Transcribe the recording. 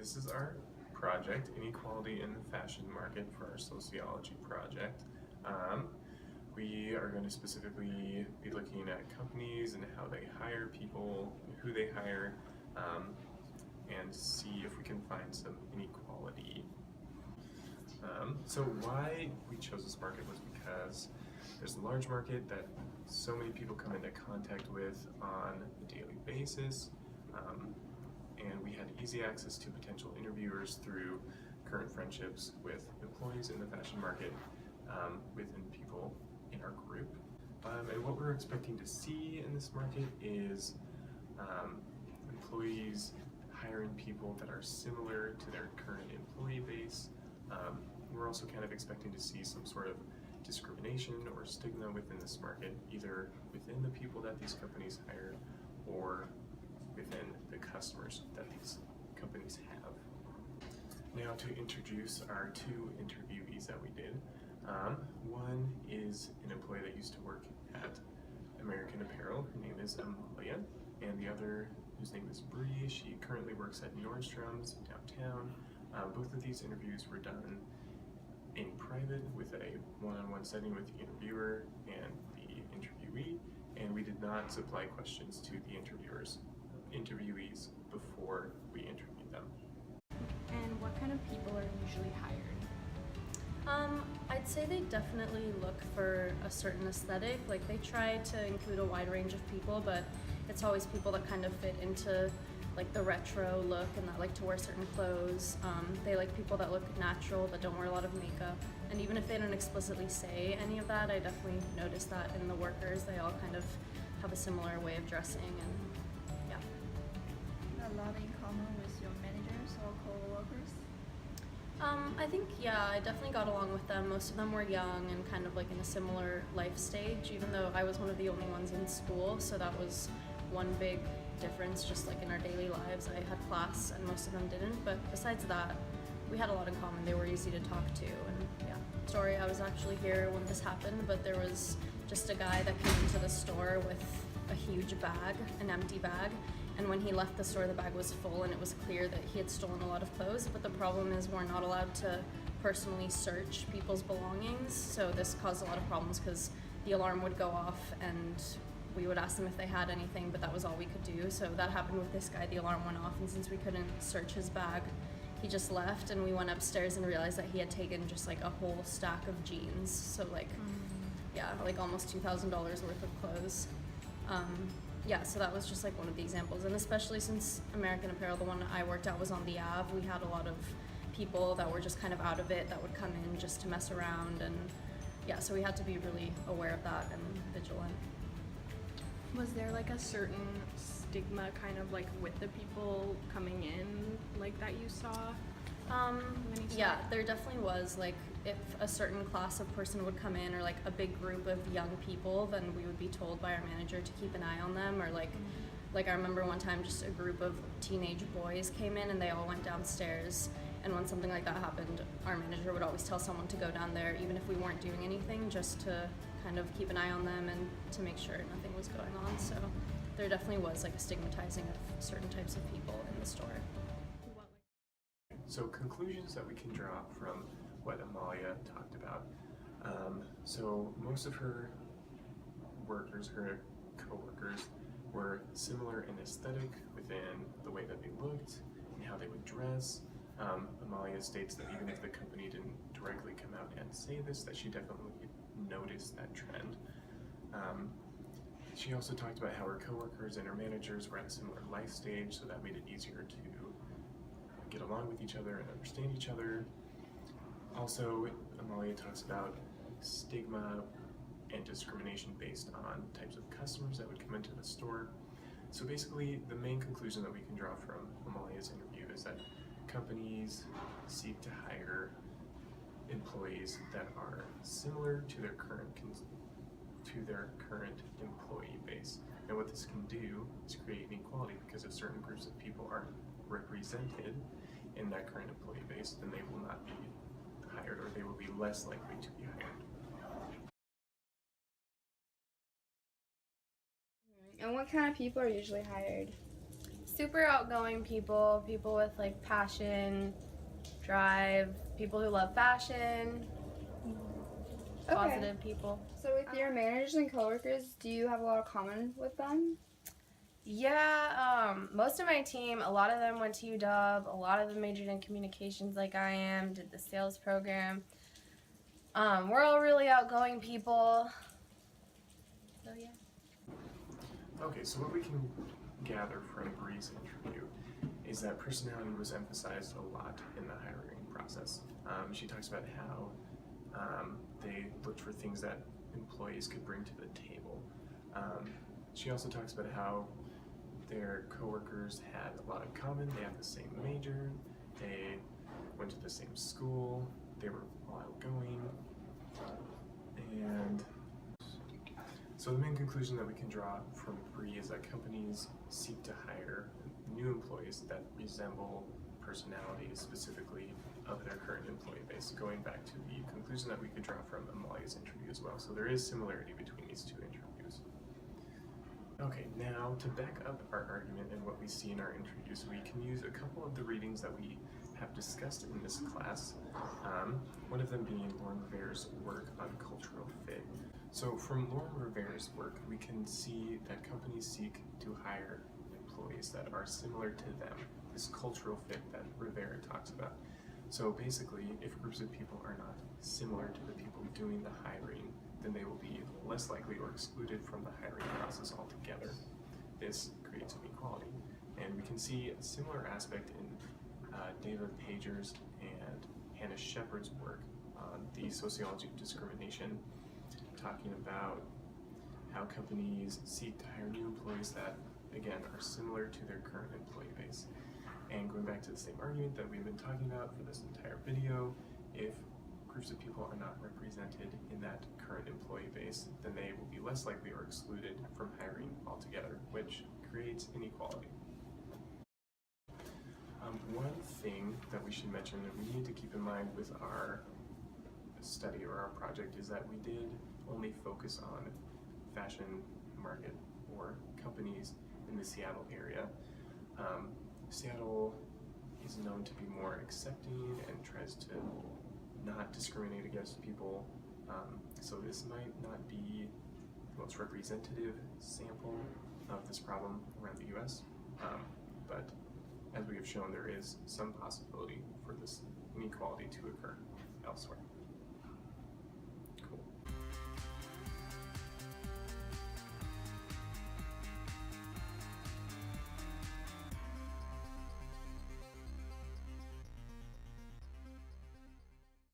This is our project, Inequality in the Fashion Market, for our sociology project. We are going to specifically be looking at companies and how they hire people, who they hire, and see if we can find some inequality. So why we chose this market was because there's a large market that so many people come into contact with on a daily basis, and we had easy access to potential interviewers through current friendships with employees in the fashion market, within people in our group. And what we're expecting to see in this market is employees hiring people that are similar to their current employee base. We're also kind of expecting to see some sort of discrimination or stigma within this market, either within the people that these companies hire or within the customers that these companies have. Now, to introduce our two interviewees that we did. One is an employee that used to work at American Apparel. Her name is Amalia, and the other, whose name is Bree, she currently works at Nordstrom's downtown. Both of these interviews were done in private with a one-on-one setting with the interviewer and the interviewee, and we did not supply questions to the interviewees before we interviewed them. And what kind of people are usually hired? I'd say they definitely look for a certain aesthetic. Like, they try to include a wide range of people, but it's always people that kind of fit into like the retro look and that like to wear certain clothes. They like people that look natural, that don't wear a lot of makeup. And even if they don't explicitly say any of that, I definitely noticed that in the workers. They all kind of have a similar way of dressing, and yeah. A lot in common with your managers or co-workers? I think, yeah, I definitely got along with them. Most of them were young and kind of like in a similar life stage, even though I was one of the only ones in school, so that was one big difference, just like in our daily lives. I had class and most of them didn't, but besides that, we had a lot in common. They were easy to talk to, and yeah. Sorry, I was actually here when this happened, but there was just a guy that came into the store with a huge bag, an empty bag, and when he left the store, the bag was full, and it was clear that he had stolen a lot of clothes. But the problem is we're not allowed to personally search people's belongings, so this caused a lot of problems because the alarm would go off and we would ask them if they had anything, but that was all we could do. So that happened with this guy. The alarm went off, and since we couldn't search his bag, he just left, and we went upstairs and realized that he had taken just like a whole stack of jeans. So like, yeah, like almost $2,000 worth of clothes. Yeah, so that was just like one of the examples. And especially since American Apparel, the one I worked at, was on the Ave, we had a lot of people that were just kind of out of it that would come in just to mess around. And yeah, so we had to be really aware of that and vigilant. Was there like a certain stigma kind of like with the people coming in like that you saw? Yeah, there definitely was. Like, if a certain class of person would come in, or like a big group of young people, then we would be told by our manager to keep an eye on them. Or like I remember one time just a group of teenage boys came in and they all went downstairs, and when something like that happened, our manager would always tell someone to go down there even if we weren't doing anything, just to kind of keep an eye on them and to make sure nothing was going on. So there definitely was like a stigmatizing of certain types of people in the store. So conclusions that we can draw from what Amalia talked about. So most of her workers, her co-workers, were similar in aesthetic within the way that they looked and how they would dress. Amalia states that even if the company didn't directly come out and say this, that she definitely noticed that trend. She also talked about how her coworkers and her managers were at a similar life stage, so that made it easier to get along with each other and understand each other. Also, Amalia talks about stigma and discrimination based on types of customers that would come into the store. So basically, the main conclusion that we can draw from Amalia's interview is that companies seek to hire employees that are similar to their current employee base. And what this can do is create inequality, because if certain groups of people aren't represented in that current employee base, then they will not be hired, or they will be less likely to be hired. And what kind of people are usually hired? super outgoing people, people with like passion, drive, people who love fashion, positive people. So with your managers and coworkers, do you have a lot of common with them? Yeah, most of my team, a lot of them went to UW, a lot of them majored in communications like I am, did the sales program. We're all really outgoing people. So yeah. Okay, so what we can gather from Bree's interview is that personality was emphasized a lot in the hiring process. She talks about how they looked for things that employees could bring to the table. She also talks about how their coworkers had a lot in common. They had the same major, they went to the same school, they were all outgoing, and so the main conclusion that we can draw from Bree is that companies seek to hire new employees that resemble personalities specifically of their current employee base, going back to the conclusion that we could draw from Amalia's interview as well. So there is similarity between these two interviews. Okay, now to back up our argument and what we see in our interviews, we can use a couple of the readings that we have discussed in this class, one of them being Lauren Rivera's work on cultural fit. So from Lauren Rivera's work, we can see that companies seek to hire employees that are similar to them, this cultural fit that Rivera talks about. So basically, if groups of people are not similar to the people doing the hiring, then they will be less likely or excluded from the hiring process altogether. This creates inequality. And we can see a similar aspect in David Pager's and Hannah Shepard's work on the sociology of discrimination, talking about how companies seek to hire new employees that, again, are similar to their current employee base. And going back to the same argument that we've been talking about for this entire video, if groups of people are not represented in that current employee base, then they will be less likely or excluded from hiring altogether, which creates inequality. One thing that we should mention that we need to keep in mind with our study or our project is that we did only focus on fashion market or companies in the Seattle area. Seattle is known to be more accepting and tries to not discriminate against people, so this might not be the most representative sample of this problem around the US, but as we have shown, there is some possibility for this inequality to occur elsewhere.